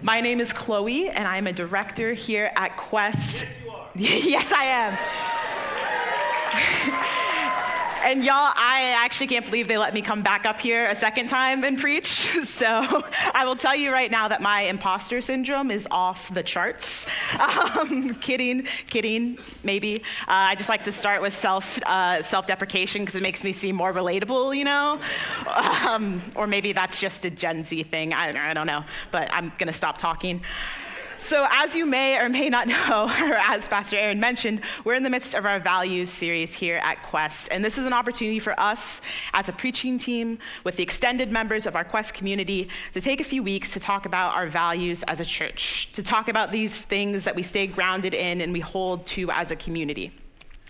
My name is Chloe, and I'm a director here at Quest. Yes, you are. Yes, I am. And y'all, I actually can't believe they let me come back up here a second time and preach. So I will tell you right now that my imposter syndrome is off the charts. Kidding, maybe. I just like to start with self-deprecation because it makes me seem more relatable, you know? Or maybe that's just a Gen Z thing. I don't know, but I'm gonna stop talking. So as you may or may not know, or as Pastor Aaron mentioned, we're in the midst of our values series here at Quest. And this is an opportunity for us as a preaching team with the extended members of our Quest community to take a few weeks to talk about our values as a church, to talk about these things that we stay grounded in and we hold to as a community.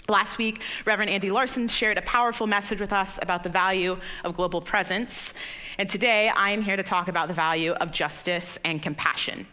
Last week, Reverend Andy Larson shared a powerful message with us about the value of global presence. And today, I am here to talk about the value of justice and compassion.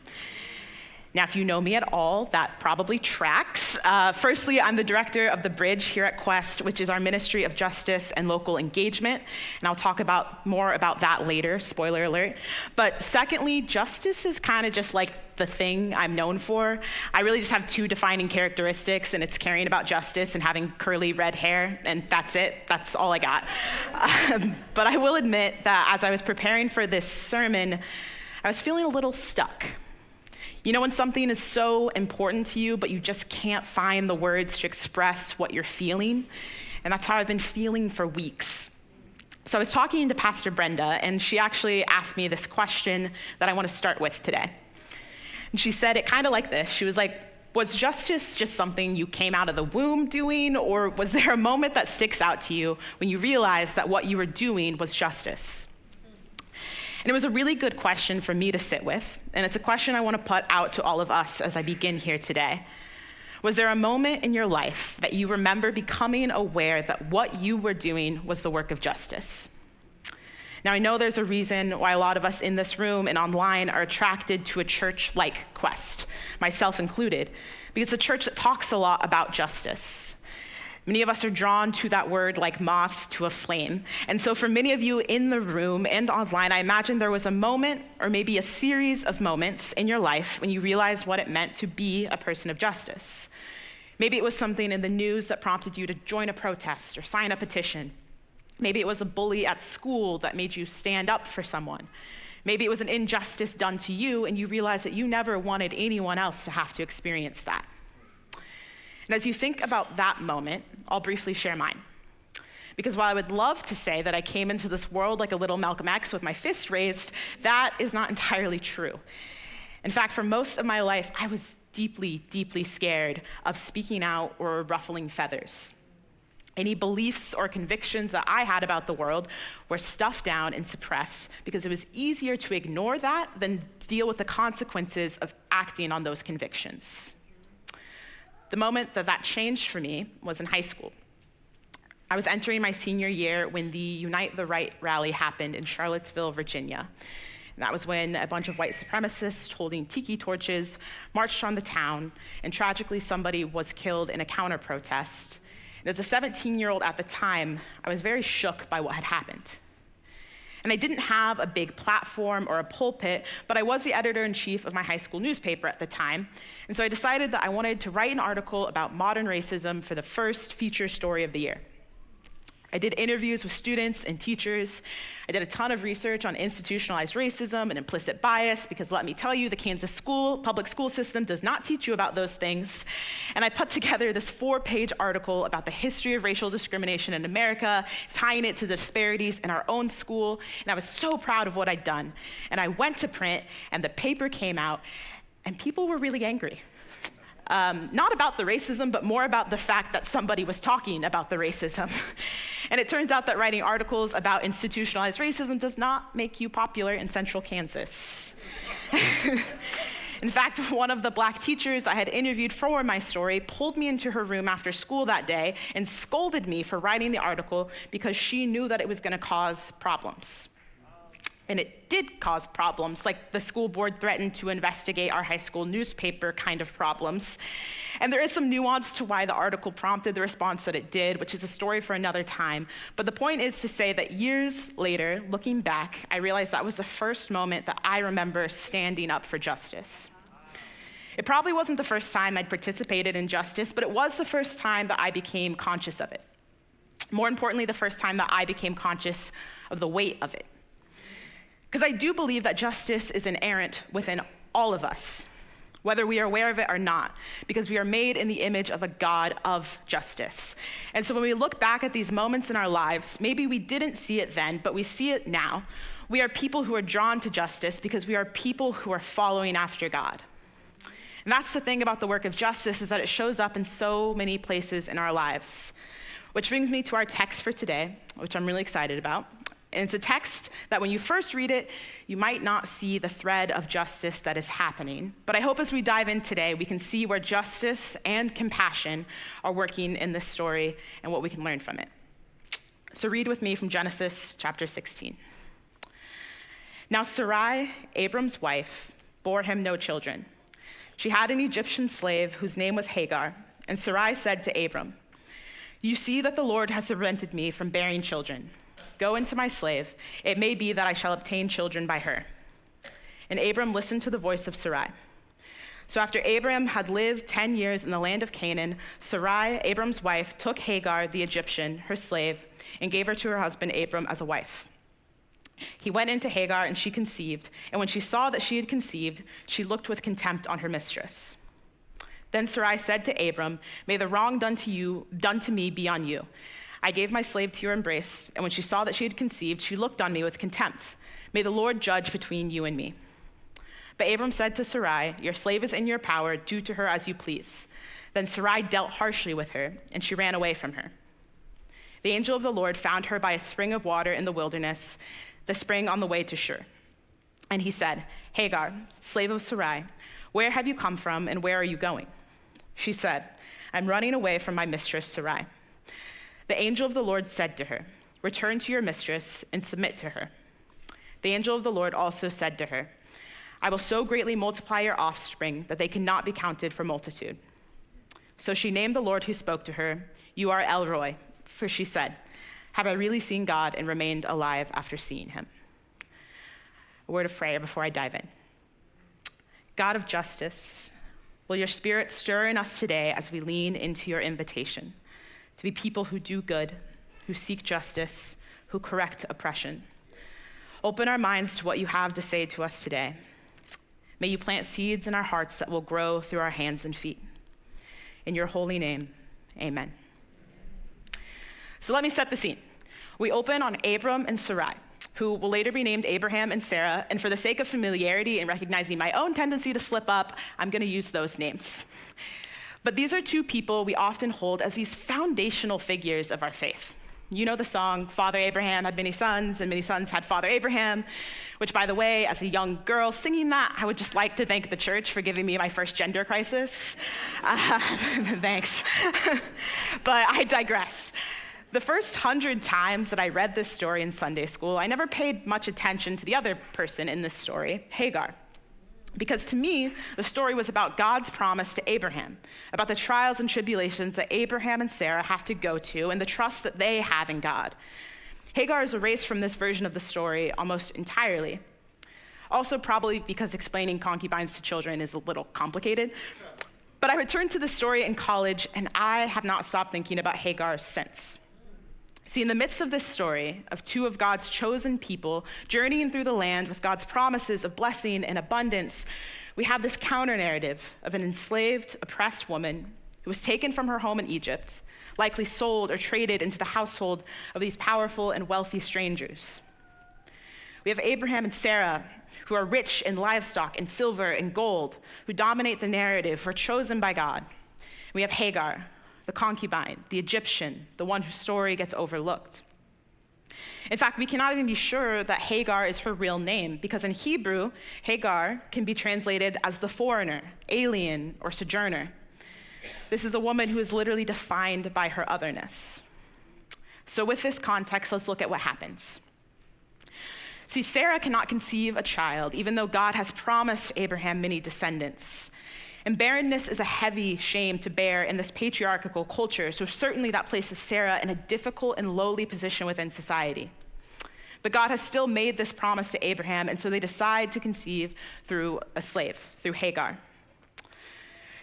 Now, if you know me at all, that probably tracks. Firstly, I'm the director of The Bridge here at Quest, which is our ministry of justice and local engagement. And I'll talk more about that later, spoiler alert. But secondly, justice is kind of just like the thing I'm known for. I really just have two defining characteristics, and it's caring about justice and having curly red hair, and that's it. That's all I got. But I will admit that as I was preparing for this sermon, I was feeling a little stuck. You know when something is so important to you, but you just can't find the words to express what you're feeling? And that's how I've been feeling for weeks. So I was talking to Pastor Brenda, and she actually asked me this question that I want to start with today. And she said it kind of like this. She was like, was justice just something you came out of the womb doing, or was there a moment that sticks out to you when you realized that what you were doing was justice? And it was a really good question for me to sit with, and it's a question I want to put out to all of us as I begin here today. Was there a moment in your life that you remember becoming aware that what you were doing was the work of justice? Now, I know there's a reason why a lot of us in this room and online are attracted to a church like Quest, myself included, because it's a church that talks a lot about justice. Many of us are drawn to that word like moths to a flame. And so for many of you in the room and online, I imagine there was a moment or maybe a series of moments in your life when you realized what it meant to be a person of justice. Maybe it was something in the news that prompted you to join a protest or sign a petition. Maybe it was a bully at school that made you stand up for someone. Maybe it was an injustice done to you and you realized that you never wanted anyone else to have to experience that. And as you think about that moment, I'll briefly share mine. Because while I would love to say that I came into this world like a little Malcolm X with my fist raised, that is not entirely true. In fact, for most of my life, I was deeply, deeply scared of speaking out or ruffling feathers. Any beliefs or convictions that I had about the world were stuffed down and suppressed because it was easier to ignore that than deal with the consequences of acting on those convictions. The moment that changed for me was in high school. I was entering my senior year when the Unite the Right rally happened in Charlottesville, Virginia. And that was when a bunch of white supremacists holding tiki torches marched on the town, and tragically somebody was killed in a counter-protest. And as a 17-year-old at the time, I was very shook by what had happened. And I didn't have a big platform or a pulpit, but I was the editor-in-chief of my high school newspaper at the time. And so I decided that I wanted to write an article about modern racism for the first feature story of the year. I did interviews with students and teachers. I did a ton of research on institutionalized racism and implicit bias, because let me tell you, the Kansas public school system does not teach you about those things. And I put together this 4-page article about the history of racial discrimination in America, tying it to the disparities in our own school. And I was so proud of what I'd done. And I went to print, and the paper came out, and people were really angry. Not about the racism, but more about the fact that somebody was talking about the racism. And it turns out that writing articles about institutionalized racism does not make you popular in central Kansas. In fact, one of the Black teachers I had interviewed for my story pulled me into her room after school that day and scolded me for writing the article because she knew that it was going to cause problems. And it did cause problems, like the school board threatened to investigate our high school newspaper kind of problems. And there is some nuance to why the article prompted the response that it did, which is a story for another time. But the point is to say that years later, looking back, I realized that was the first moment that I remember standing up for justice. It probably wasn't the first time I'd participated in justice, but it was the first time that I became conscious of it. More importantly, the first time that I became conscious of the weight of it. Because I do believe that justice is inherent within all of us, whether we are aware of it or not, because we are made in the image of a God of justice. And so when we look back at these moments in our lives, maybe we didn't see it then, but we see it now. We are people who are drawn to justice because we are people who are following after God. And that's the thing about the work of justice, is that it shows up in so many places in our lives. Which brings me to our text for today, which I'm really excited about. And it's a text that when you first read it, you might not see the thread of justice that is happening. But I hope as we dive in today, we can see where justice and compassion are working in this story and what we can learn from it. So read with me from Genesis chapter 16. Now Sarai, Abram's wife, bore him no children. She had an Egyptian slave whose name was Hagar, and Sarai said to Abram, "You see that the Lord has prevented me from bearing children. Go into my slave. It may be that I shall obtain children by her." And Abram listened to the voice of Sarai. So after Abram had lived 10 years in the land of Canaan, Sarai, Abram's wife, took Hagar, the Egyptian, her slave, and gave her to her husband Abram as a wife. He went into Hagar, and she conceived. And when she saw that she had conceived, she looked with contempt on her mistress. Then Sarai said to Abram, "May the wrong done to me be on you. I gave my slave to your embrace, and when she saw that she had conceived, she looked on me with contempt. May the Lord judge between you and me." But Abram said to Sarai, "Your slave is in your power. Do to her as you please." Then Sarai dealt harshly with her, and she ran away from her. The angel of the Lord found her by a spring of water in the wilderness, the spring on the way to Shur. And he said, "Hagar, slave of Sarai, where have you come from, and where are you going?" She said, "I'm running away from my mistress Sarai." The angel of the Lord said to her, "Return to your mistress and submit to her." The angel of the Lord also said to her, "I will so greatly multiply your offspring that they cannot be counted for multitude." So she named the Lord who spoke to her, "You are El Roi," for she said, "Have I really seen God and remained alive after seeing him?" A word of prayer before I dive in. God of justice, will your spirit stir in us today as we lean into your invitation to be people who do good, who seek justice, who correct oppression. Open our minds to what you have to say to us today. May you plant seeds in our hearts that will grow through our hands and feet. In your holy name, amen. So let me set the scene. We open on Abram and Sarai, who will later be named Abraham and Sarah, and for the sake of familiarity and recognizing my own tendency to slip up, I'm going to use those names. But these are two people we often hold as these foundational figures of our faith. You know the song, "Father Abraham had many sons, and many sons had Father Abraham," which, by the way, as a young girl singing that, I would just like to thank the church for giving me my first gender crisis. Thanks. But I digress. The first 100 times that I read this story in Sunday school, I never paid much attention to the other person in this story, Hagar. Because to me, the story was about God's promise to Abraham, about the trials and tribulations that Abraham and Sarah have to go to, and the trust that they have in God. Hagar is erased from this version of the story almost entirely. Also, probably because explaining concubines to children is a little complicated. But I returned to the story in college, and I have not stopped thinking about Hagar since. See, in the midst of this story of two of God's chosen people journeying through the land with God's promises of blessing and abundance, we have this counter-narrative of an enslaved, oppressed woman who was taken from her home in Egypt, likely sold or traded into the household of these powerful and wealthy strangers. We have Abraham and Sarah, who are rich in livestock and silver and gold, who dominate the narrative, who are chosen by God. We have Hagar, the concubine, the Egyptian, the one whose story gets overlooked. In fact, we cannot even be sure that Hagar is her real name, because in Hebrew, Hagar can be translated as the foreigner, alien, or sojourner. This is a woman who is literally defined by her otherness. So with this context, let's look at what happens. See, Sarah cannot conceive a child, even though God has promised Abraham many descendants. And barrenness is a heavy shame to bear in this patriarchal culture, so certainly that places Sarah in a difficult and lowly position within society. But God has still made this promise to Abraham, and so they decide to conceive through a slave, through Hagar.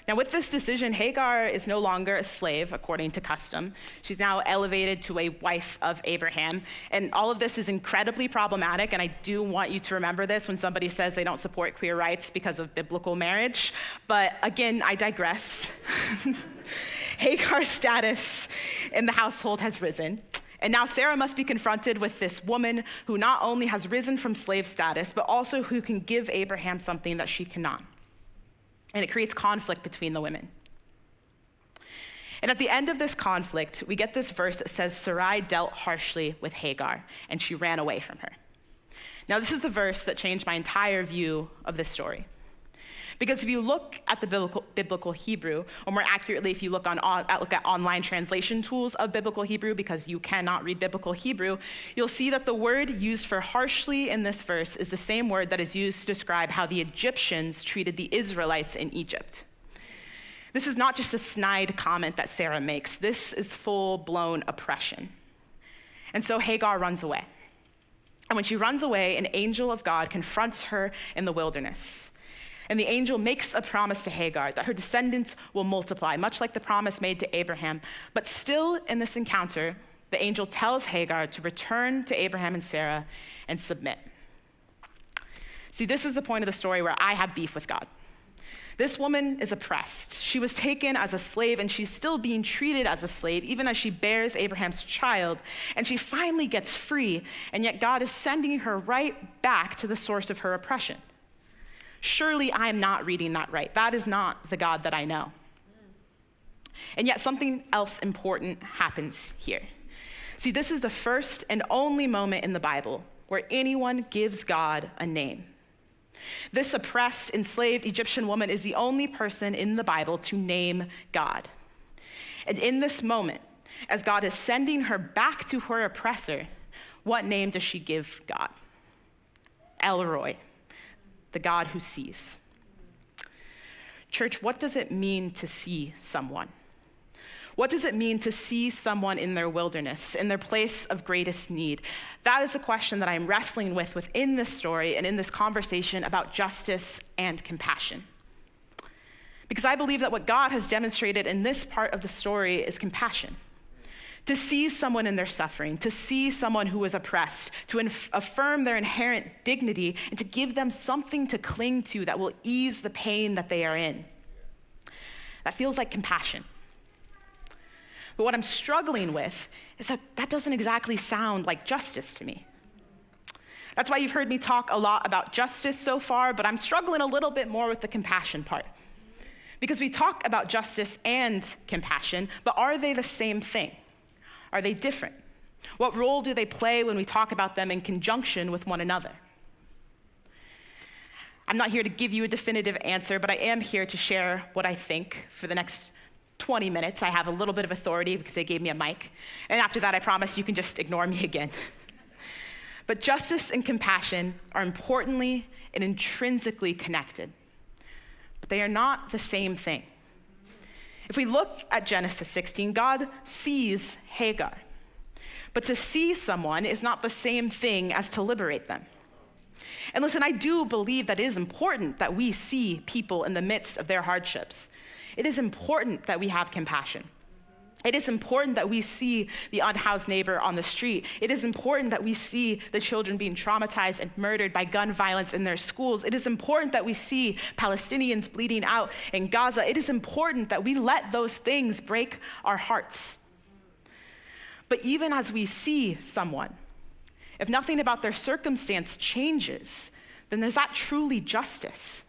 Now, with this decision, Hagar is no longer a slave, according to custom. She's now elevated to a wife of Abraham. And all of this is incredibly problematic, and I do want you to remember this when somebody says they don't support queer rights because of biblical marriage. But again, I digress. Hagar's status in the household has risen. And now Sarah must be confronted with this woman who not only has risen from slave status, but also who can give Abraham something that she cannot. And it creates conflict between the women. And at the end of this conflict, we get this verse that says, Sarai dealt harshly with Hagar, and she ran away from her. Now, this is the verse that changed my entire view of this story. Because if you look at the biblical Hebrew, or more accurately, if you look at online translation tools of biblical Hebrew, because you cannot read biblical Hebrew, you'll see that the word used for harshly in this verse is the same word that is used to describe how the Egyptians treated the Israelites in Egypt. This is not just a snide comment that Sarah makes. This is full-blown oppression. And so Hagar runs away. And when she runs away, an angel of God confronts her in the wilderness. And the angel makes a promise to Hagar that her descendants will multiply, much like the promise made to Abraham. But still in this encounter, the angel tells Hagar to return to Abraham and Sarah and submit. See, this is the point of the story where I have beef with God. This woman is oppressed. She was taken as a slave, and she's still being treated as a slave, even as she bears Abraham's child. And she finally gets free, and yet God is sending her right back to the source of her oppression. Surely I am not reading that right. That is not the God that I know. And yet something else important happens here. See, this is the first and only moment in the Bible where anyone gives God a name. This oppressed, enslaved Egyptian woman is the only person in the Bible to name God. And in this moment, as God is sending her back to her oppressor, what name does she give God? El Roi, the God who sees. Church, what does it mean to see someone? What does it mean to see someone in their wilderness, in their place of greatest need? That is the question that I'm wrestling with within this story and in this conversation about justice and compassion. Because I believe that what God has demonstrated in this part of the story is compassion. To see someone in their suffering, to see someone who is oppressed, to affirm their inherent dignity, and to give them something to cling to that will ease the pain that they are in. That feels like compassion. But what I'm struggling with is that that doesn't exactly sound like justice to me. That's why you've heard me talk a lot about justice so far, but I'm struggling a little bit more with the compassion part. Because we talk about justice and compassion, but are they the same thing? Are they different? What role do they play when we talk about them in conjunction with one another? I'm not here to give you a definitive answer, but I am here to share what I think for the next 20 minutes. I have a little bit of authority because they gave me a mic. And after that, I promise you can just ignore me again. But justice and compassion are importantly and intrinsically connected. But they are not the same thing. If we look at Genesis 16, God sees Hagar. But to see someone is not the same thing as to liberate them. And listen, I do believe that it is important that we see people in the midst of their hardships. It is important that we have compassion. It is important that we see the unhoused neighbor on the street. It is important that we see the children being traumatized and murdered by gun violence in their schools. It is important that we see Palestinians bleeding out in Gaza. It is important that we let those things break our hearts. But even as we see someone, if nothing about their circumstance changes, then is that truly justice?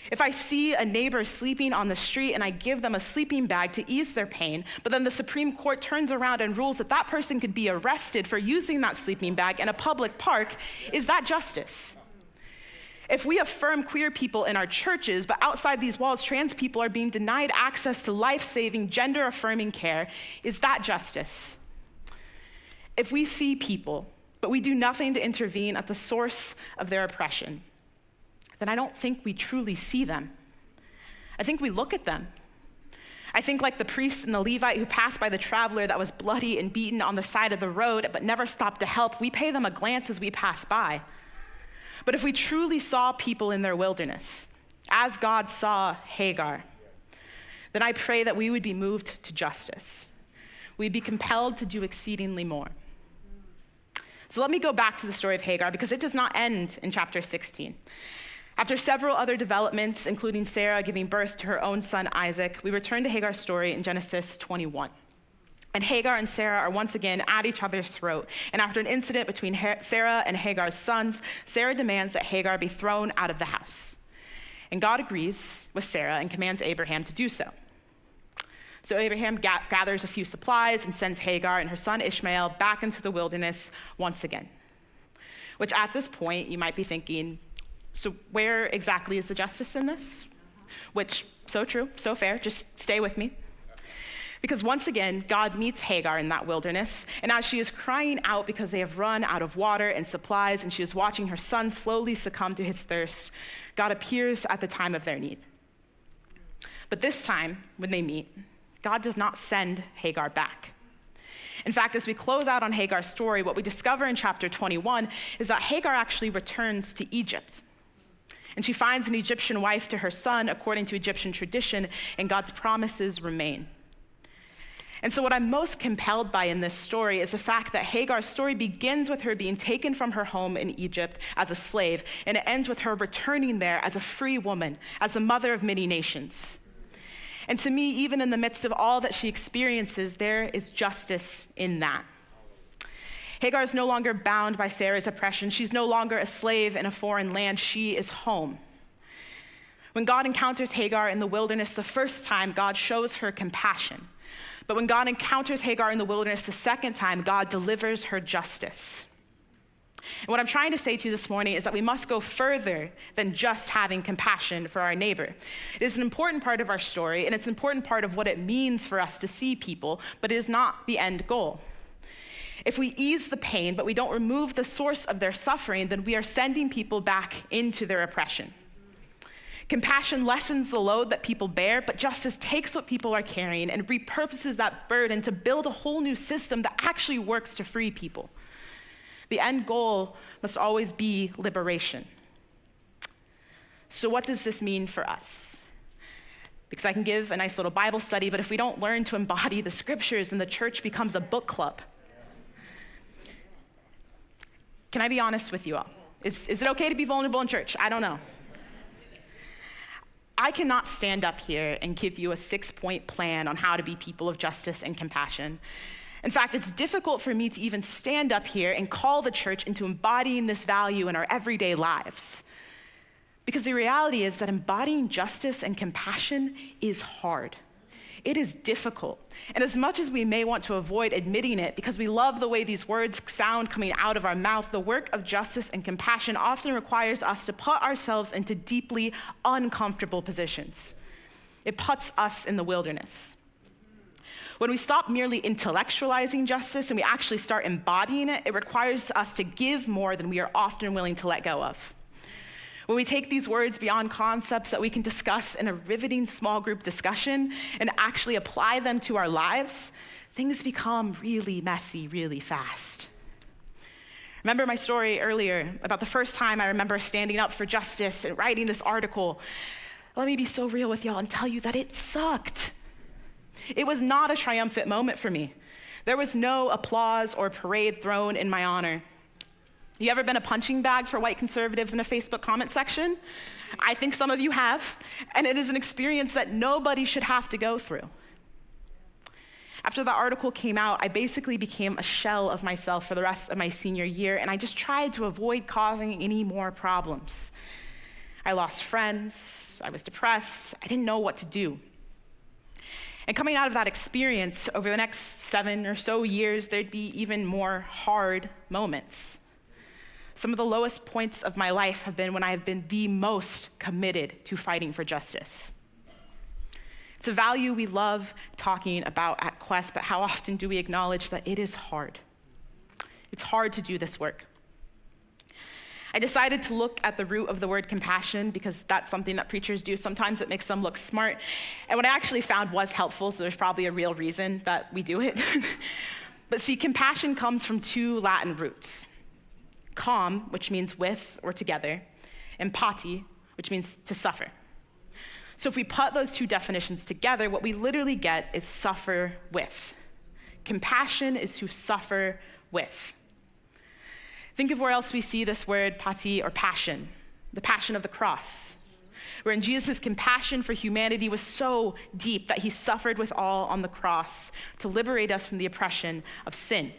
If I see a neighbor sleeping on the street and I give them a sleeping bag to ease their pain, but then the Supreme Court turns around and rules that that person could be arrested for using that sleeping bag in a public park, is that justice? If we affirm queer people in our churches, but outside these walls, trans people are being denied access to life-saving, gender-affirming care, is that justice? If we see people, but we do nothing to intervene at the source of their oppression, then I don't think we truly see them. I think we look at them. I think like the priest and the Levite who passed by the traveler that was bloody and beaten on the side of the road but never stopped to help, we pay them a glance as we pass by. But if we truly saw people in their wilderness, as God saw Hagar, then I pray that we would be moved to justice. We'd be compelled to do exceedingly more. So let me go back to the story of Hagar, because it does not end in chapter 16. After several other developments, including Sarah giving birth to her own son Isaac, we return to Hagar's story in Genesis 21. And Hagar and Sarah are once again at each other's throat. And after an incident between Sarah and Hagar's sons, Sarah demands that Hagar be thrown out of the house. And God agrees with Sarah and commands Abraham to do so. So Abraham gathers a few supplies and sends Hagar and her son Ishmael back into the wilderness once again. Which at this point, you might be thinking, so where exactly is the justice in this? Which, so true, so fair, just stay with me. Because once again, God meets Hagar in that wilderness, and as she is crying out because they have run out of water and supplies, and she is watching her son slowly succumb to his thirst, God appears at the time of their need. But this time, when they meet, God does not send Hagar back. In fact, as we close out on Hagar's story, what we discover in chapter 21 is that Hagar actually returns to Egypt. And she finds an Egyptian wife to her son according to Egyptian tradition, and God's promises remain. And so what I'm most compelled by in this story is the fact that Hagar's story begins with her being taken from her home in Egypt as a slave, and it ends with her returning there as a free woman, as the mother of many nations. And to me, even in the midst of all that she experiences, there is justice in that. Hagar is no longer bound by Sarah's oppression. She's no longer a slave in a foreign land. She is home. When God encounters Hagar in the wilderness the first time, God shows her compassion. But when God encounters Hagar in the wilderness the second time, God delivers her justice. And what I'm trying to say to you this morning is that we must go further than just having compassion for our neighbor. It is an important part of our story, and it's an important part of what it means for us to see people, but it is not the end goal. If we ease the pain, but we don't remove the source of their suffering, then we are sending people back into their oppression. Compassion lessens the load that people bear, but justice takes what people are carrying and repurposes that burden to build a whole new system that actually works to free people. The end goal must always be liberation. So what does this mean for us? Because I can give a nice little Bible study, but if we don't learn to embody the scriptures, then the church becomes a book club. Can I be honest with you all? Is it okay to be vulnerable in church? I don't know. I cannot stand up here and give you a 6-point plan on how to be people of justice and compassion. In fact, it's difficult for me to even stand up here and call the church into embodying this value in our everyday lives. Because the reality is that embodying justice and compassion is hard. It is difficult. And as much as we may want to avoid admitting it because we love the way these words sound coming out of our mouth, the work of justice and compassion often requires us to put ourselves into deeply uncomfortable positions. It puts us in the wilderness. When we stop merely intellectualizing justice and we actually start embodying it, it requires us to give more than we are often willing to let go of. When we take these words beyond concepts that we can discuss in a riveting small group discussion and actually apply them to our lives, things become really messy really fast. Remember my story earlier about the first time I remember standing up for justice and writing this article. Let me be so real with y'all and tell you that it sucked. It was not a triumphant moment for me. There was no applause or parade thrown in my honor. You ever been a punching bag for white conservatives in a Facebook comment section? I think some of you have, and it is an experience that nobody should have to go through. After the article came out, I basically became a shell of myself for the rest of my senior year, and I just tried to avoid causing any more problems. I lost friends, I was depressed, I didn't know what to do. And coming out of that experience, over the next 7 or so years, there'd be even more hard moments. Some of the lowest points of my life have been when I have been the most committed to fighting for justice. It's a value we love talking about at Quest, but how often do we acknowledge that it is hard? It's hard to do this work. I decided to look at the root of the word compassion because that's something that preachers do. Sometimes it makes them look smart. And what I actually found was helpful, so there's probably a real reason that we do it. But see, compassion comes from two Latin roots. Com, which means with or together, and pati, which means to suffer. So if we put those two definitions together, what we literally get is suffer with. Compassion is to suffer with. Think of where else we see this word pati or passion, the passion of the cross, wherein Jesus' compassion for humanity was so deep that he suffered with all on the cross to liberate us from the oppression of sin.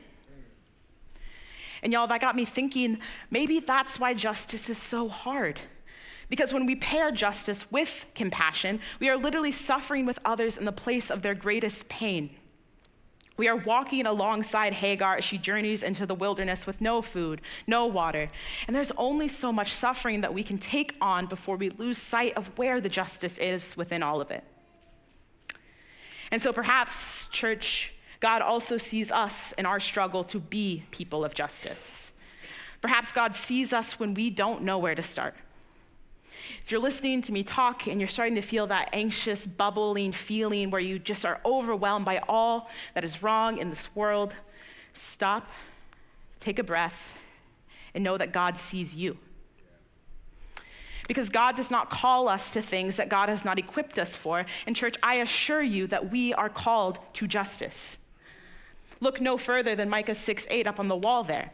And y'all, that got me thinking, maybe that's why justice is so hard. Because when we pair justice with compassion, we are literally suffering with others in the place of their greatest pain. We are walking alongside Hagar as she journeys into the wilderness with no food, no water. And there's only so much suffering that we can take on before we lose sight of where the justice is within all of it. And so perhaps, church, God also sees us in our struggle to be people of justice. Perhaps God sees us when we don't know where to start. If you're listening to me talk and you're starting to feel that anxious, bubbling feeling where you just are overwhelmed by all that is wrong in this world, stop, take a breath, and know that God sees you. Because God does not call us to things that God has not equipped us for. And church, I assure you that we are called to justice. Look no further than Micah 6:8 up on the wall there.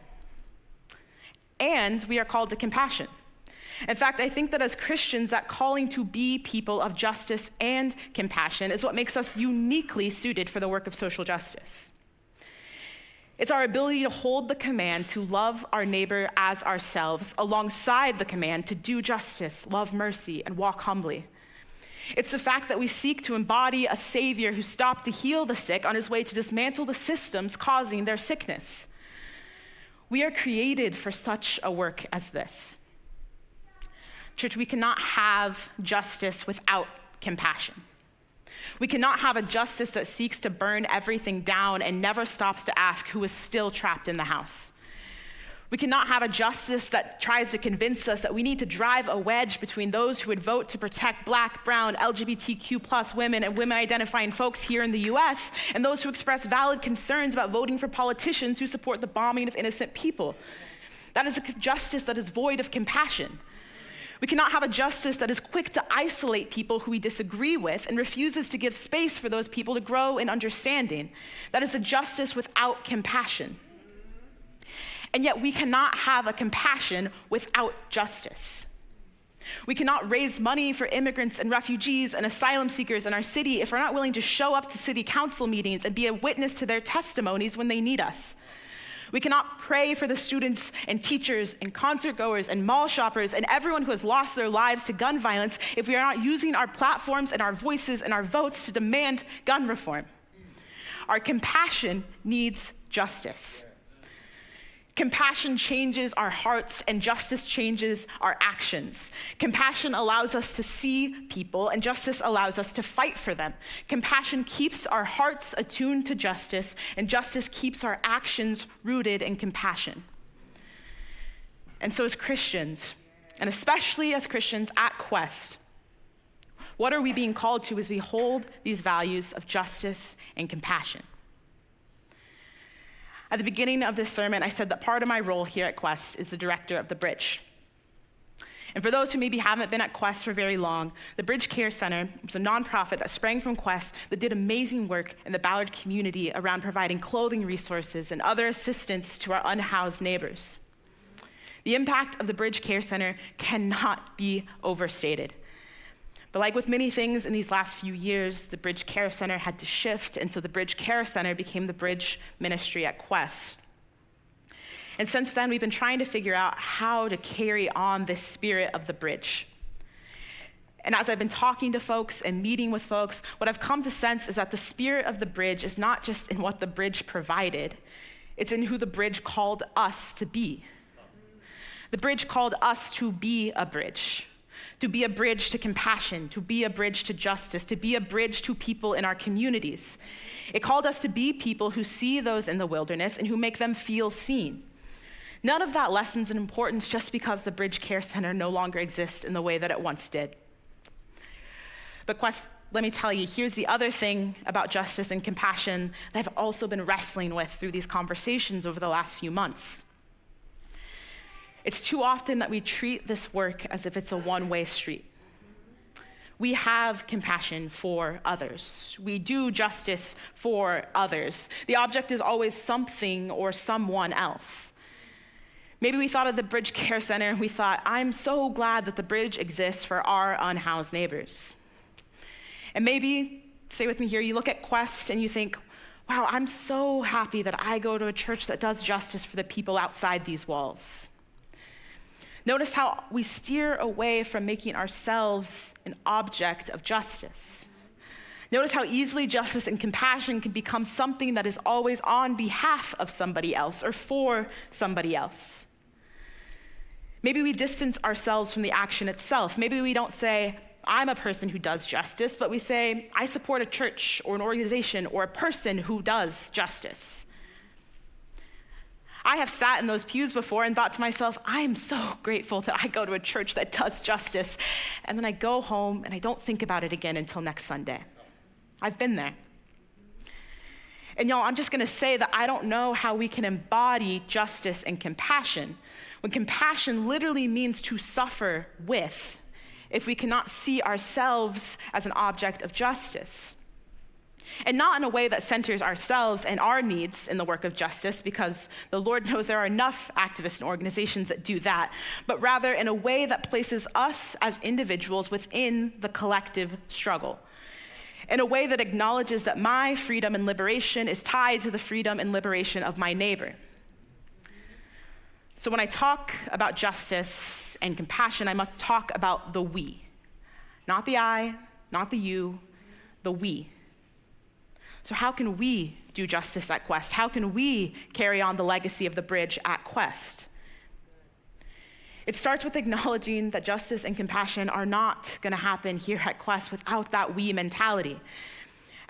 And we are called to compassion. In fact, I think that as Christians, that calling to be people of justice and compassion is what makes us uniquely suited for the work of social justice. It's our ability to hold the command to love our neighbor as ourselves alongside the command to do justice, love mercy, and walk humbly. It's the fact that we seek to embody a Savior who stopped to heal the sick on his way to dismantle the systems causing their sickness. We are created for such a work as this. Church, we cannot have justice without compassion. We cannot have a justice that seeks to burn everything down and never stops to ask who is still trapped in the house. We cannot have a justice that tries to convince us that we need to drive a wedge between those who would vote to protect Black, brown, LGBTQ+ women and women-identifying folks here in the US, and those who express valid concerns about voting for politicians who support the bombing of innocent people. That is a justice that is void of compassion. We cannot have a justice that is quick to isolate people who we disagree with and refuses to give space for those people to grow in understanding. That is a justice without compassion. And yet we cannot have a compassion without justice. We cannot raise money for immigrants and refugees and asylum seekers in our city if we're not willing to show up to city council meetings and be a witness to their testimonies when they need us. We cannot pray for the students and teachers and concert goers and mall shoppers and everyone who has lost their lives to gun violence if we are not using our platforms and our voices and our votes to demand gun reform. Our compassion needs justice. Compassion changes our hearts, and justice changes our actions. Compassion allows us to see people, and justice allows us to fight for them. Compassion keeps our hearts attuned to justice, and justice keeps our actions rooted in compassion. And so as Christians, and especially as Christians at Quest, what are we being called to as we hold these values of justice and compassion? At the beginning of this sermon, I said that part of my role here at Quest is the director of the Bridge. And for those who maybe haven't been at Quest for very long, the Bridge Care Center is a nonprofit that sprang from Quest that did amazing work in the Ballard community around providing clothing resources and other assistance to our unhoused neighbors. The impact of the Bridge Care Center cannot be overstated. But like with many things in these last few years, the Bridge Care Center had to shift, and so the Bridge Care Center became the Bridge Ministry at Quest. And since then, we've been trying to figure out how to carry on this spirit of the Bridge. And as I've been talking to folks and meeting with folks, what I've come to sense is that the spirit of the Bridge is not just in what the Bridge provided, it's in who the Bridge called us to be. The Bridge called us to be a bridge. to be a bridge to compassion, to be a bridge to justice, to be a bridge to people in our communities. It called us to be people who see those in the wilderness and who make them feel seen. None of that lessens in importance just because the Bridge Care Center no longer exists in the way that it once did. But Quest, let me tell you, here's the other thing about justice and compassion that I've also been wrestling with through these conversations over the last few months. It's too often that we treat this work as if it's a one-way street. We have compassion for others. We do justice for others. The object is always something or someone else. Maybe we thought of the Bridge Care Center and we thought, I'm so glad that the bridge exists for our unhoused neighbors. And maybe, stay with me here, you look at Quest and you think, wow, I'm so happy that I go to a church that does justice for the people outside these walls. Notice how we steer away from making ourselves an object of justice. Notice how easily justice and compassion can become something that is always on behalf of somebody else or for somebody else. Maybe we distance ourselves from the action itself. Maybe we don't say, I'm a person who does justice, but we say, I support a church or an organization or a person who does justice. I have sat in those pews before and thought to myself, I am so grateful that I go to a church that does justice. And then I go home and I don't think about it again until next Sunday. I've been there. And y'all, I'm just gonna say that I don't know how we can embody justice and compassion when compassion literally means to suffer with, if we cannot see ourselves as an object of justice. And not in a way that centers ourselves and our needs in the work of justice, because the Lord knows there are enough activists and organizations that do that, but rather in a way that places us as individuals within the collective struggle. In a way that acknowledges that my freedom and liberation is tied to the freedom and liberation of my neighbor. So when I talk about justice and compassion, I must talk about the we. Not the I, not the you, the we. So how can we do justice at Quest? How can we carry on the legacy of the bridge at Quest? It starts with acknowledging that justice and compassion are not going to happen here at Quest without that we mentality.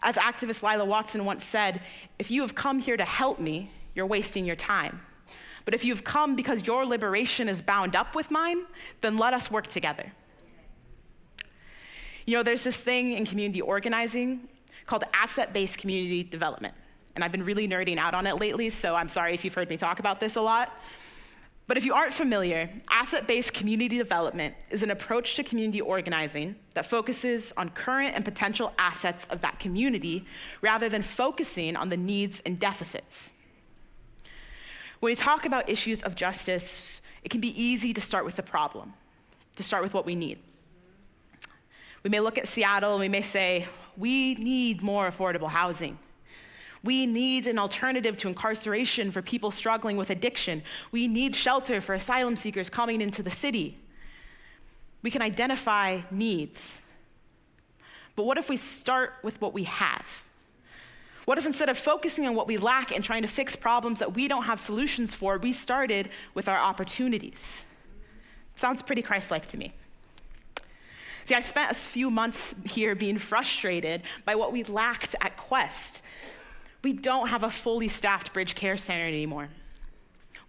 As activist Lila Watson once said, if you have come here to help me, you're wasting your time. But if you've come because your liberation is bound up with mine, then let us work together. You know, there's this thing in community organizing called asset-based community development. And I've been really nerding out on it lately, so I'm sorry if you've heard me talk about this a lot. But if you aren't familiar, asset-based community development is an approach to community organizing that focuses on current and potential assets of that community rather than focusing on the needs and deficits. When we talk about issues of justice, it can be easy to start with the problem, to start with what we need. We may look at Seattle and we may say, we need more affordable housing. We need an alternative to incarceration for people struggling with addiction. We need shelter for asylum seekers coming into the city. We can identify needs. But what if we start with what we have? What if instead of focusing on what we lack and trying to fix problems that we don't have solutions for, we started with our opportunities? Sounds pretty Christ-like to me. See, I spent a few months here being frustrated by what we lacked at Quest. We don't have a fully staffed Bridge Care Center anymore.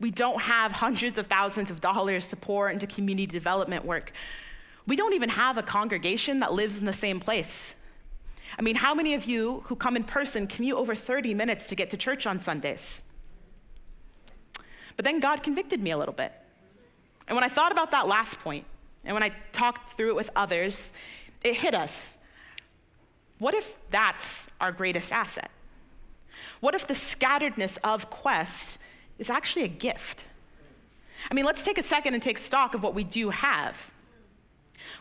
We don't have hundreds of thousands of dollars to pour into community development work. We don't even have a congregation that lives in the same place. I mean, how many of you who come in person commute over 30 minutes to get to church on Sundays? But then God convicted me a little bit. And when I thought about that last point, and when I talked through it with others, it hit us. What if that's our greatest asset? What if the scatteredness of Quest is actually a gift? I mean, let's take a second and take stock of what we do have.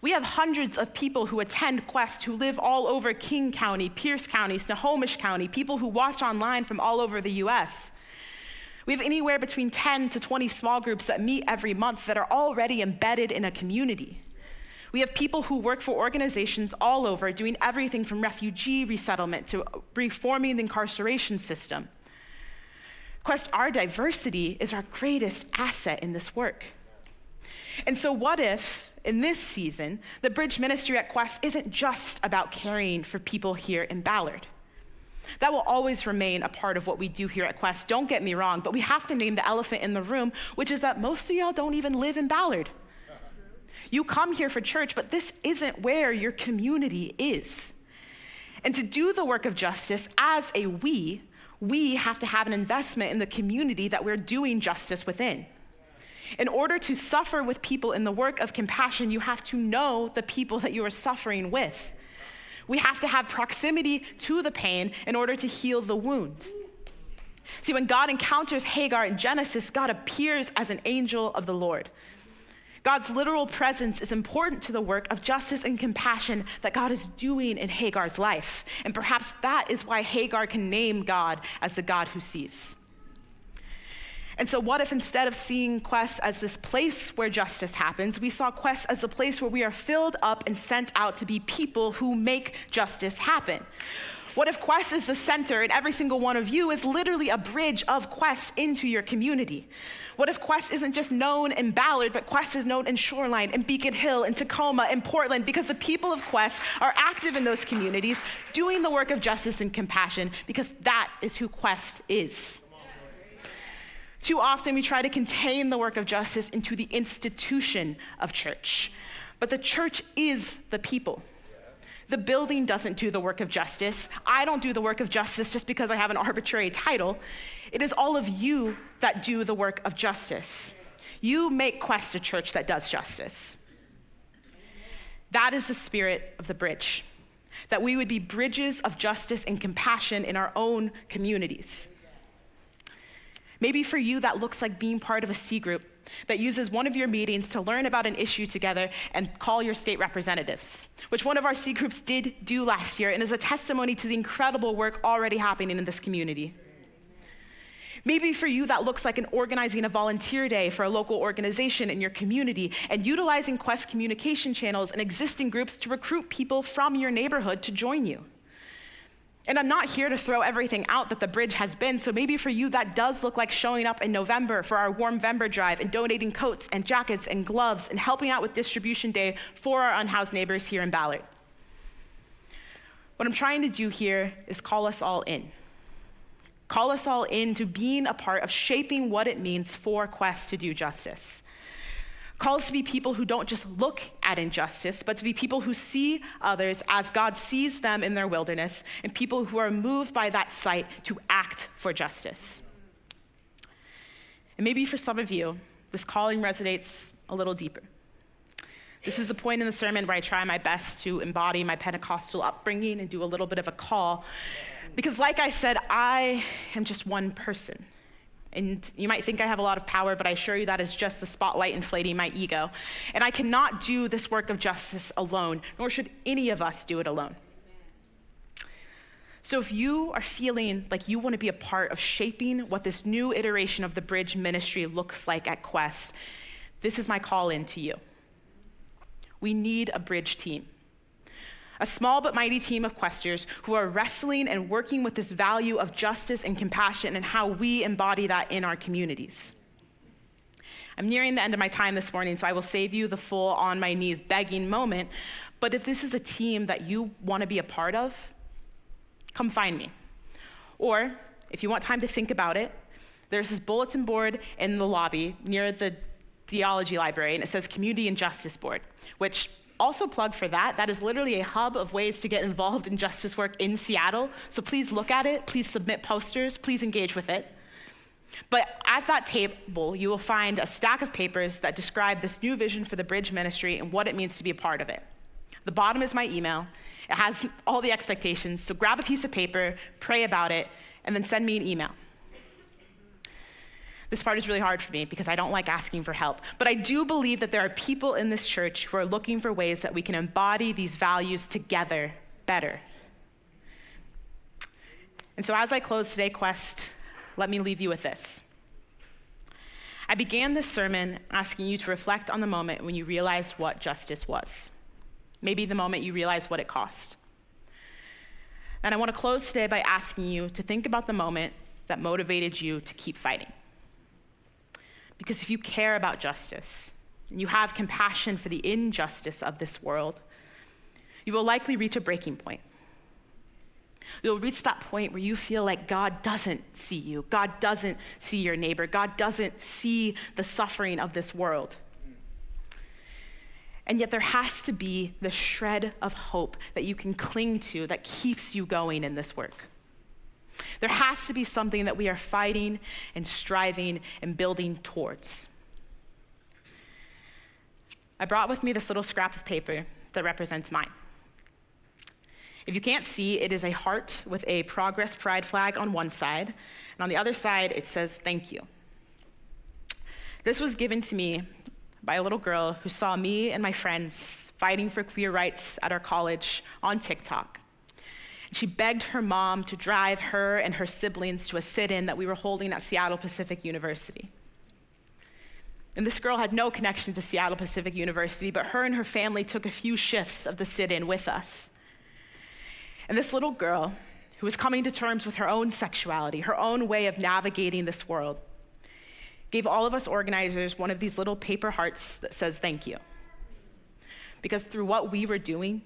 We have hundreds of people who attend Quest who live all over King County, Pierce County, Snohomish County, people who watch online from all over the US. We have anywhere between 10 to 20 small groups that meet every month that are already embedded in a community. We have people who work for organizations all over doing everything from refugee resettlement to reforming the incarceration system. Quest, our diversity is our greatest asset in this work. And so what if, in this season, the Bridge ministry at Quest isn't just about caring for people here in Ballard? That will always remain a part of what we do here at Quest, don't get me wrong, but we have to name the elephant in the room, which is that most of y'all don't even live in Ballard. You come here for church, but this isn't where your community is. And to do the work of justice as a we have to have an investment in the community that we're doing justice within. In order to suffer with people in the work of compassion, you have to know the people that you are suffering with. We have to have proximity to the pain in order to heal the wound. See, when God encounters Hagar in Genesis, God appears as an angel of the Lord. God's literal presence is important to the work of justice and compassion that God is doing in Hagar's life. And perhaps that is why Hagar can name God as the God who sees. And so what if instead of seeing Quest as this place where justice happens, we saw Quest as a place where we are filled up and sent out to be people who make justice happen? What if Quest is the center and every single one of you is literally a bridge of Quest into your community? What if Quest isn't just known in Ballard, but Quest is known in Shoreline, in Beacon Hill, in Tacoma, in Portland, because the people of Quest are active in those communities, doing the work of justice and compassion, because that is who Quest is. Too often we try to contain the work of justice into the institution of church, but the church is the people. The building doesn't do the work of justice. I don't do the work of justice just because I have an arbitrary title. It is all of you that do the work of justice. You make Quest a church that does justice. That is the spirit of the Bridge, that we would be bridges of justice and compassion in our own communities. Maybe for you, that looks like being part of a C group that uses one of your meetings to learn about an issue together and call your state representatives, which one of our C groups did do last year and is a testimony to the incredible work already happening in this community. Maybe for you, that looks like organizing a volunteer day for a local organization in your community and utilizing Quest communication channels and existing groups to recruit people from your neighborhood to join you. And I'm not here to throw everything out that the Bridge has been, so maybe for you that does look like showing up in November for our Warmvember drive and donating coats and jackets and gloves and helping out with distribution day for our unhoused neighbors here in Ballard. What I'm trying to do here is call us all in. Call us all in to being a part of shaping what it means for Quest to do justice. Call us to be people who don't just look at injustice, but to be people who see others as God sees them in their wilderness, and people who are moved by that sight to act for justice. And maybe for some of you, this calling resonates a little deeper. This is the point in the sermon where I try my best to embody my Pentecostal upbringing and do a little bit of a call. Because like I said, I am just one person. And you might think I have a lot of power, but I assure you that is just the spotlight inflating my ego. And I cannot do this work of justice alone, nor should any of us do it alone. So if you are feeling like you want to be a part of shaping what this new iteration of the Bridge ministry looks like at Quest, this is my call in to you. We need a Bridge team. A small but mighty team of Questers who are wrestling and working with this value of justice and compassion and how we embody that in our communities. I'm nearing the end of my time this morning, so I will save you the full on my knees begging moment. But if this is a team that you want to be a part of, come find me. Or if you want time to think about it, there's this bulletin board in the lobby near the theology library, and it says Community and Justice Board, which also plug for that. That is literally a hub of ways to get involved in justice work in Seattle. So please look at it, please submit posters, please engage with it. But at that table, you will find a stack of papers that describe this new vision for the Bridge ministry and what it means to be a part of it. The bottom is my email. It has all the expectations. So grab a piece of paper, pray about it, and then send me an email. This part is really hard for me because I don't like asking for help. But I do believe that there are people in this church who are looking for ways that we can embody these values together better. And so as I close today, Quest, let me leave you with this. I began this sermon asking you to reflect on the moment when you realized what justice was. Maybe the moment you realized what it cost. And I want to close today by asking you to think about the moment that motivated you to keep fighting. Because if you care about justice, and you have compassion for the injustice of this world, you will likely reach a breaking point. You'll reach that point where you feel like God doesn't see you. God doesn't see your neighbor. God doesn't see the suffering of this world. And yet there has to be the shred of hope that you can cling to that keeps you going in this work. There has to be something that we are fighting and striving and building towards. I brought with me this little scrap of paper that represents mine. If you can't see, it is a heart with a Progress Pride flag on one side, and on the other side, it says, "Thank you." This was given to me by a little girl who saw me and my friends fighting for queer rights at our college on TikTok. She begged her mom to drive her and her siblings to a sit-in that we were holding at Seattle Pacific University. And this girl had no connection to Seattle Pacific University, but her and her family took a few shifts of the sit-in with us. And this little girl, who was coming to terms with her own sexuality, her own way of navigating this world, gave all of us organizers one of these little paper hearts that says "Thank you." Because through what we were doing,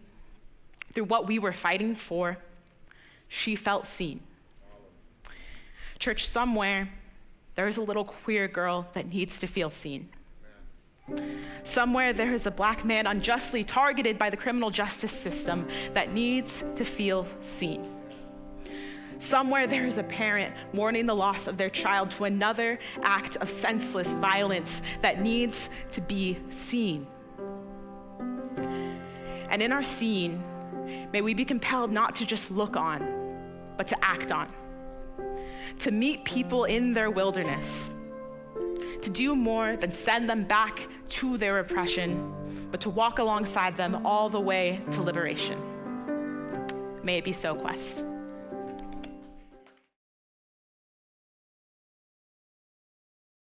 through what we were fighting for, she felt seen. Church, somewhere, there is a little queer girl that needs to feel seen. Somewhere there is a Black man unjustly targeted by the criminal justice system that needs to feel seen. Somewhere there is a parent mourning the loss of their child to another act of senseless violence that needs to be seen. And in our seeing, may we be compelled not to just look on, but to act on. To meet people in their wilderness, to do more than send them back to their oppression, but to walk alongside them all the way to liberation. May it be so, Quest.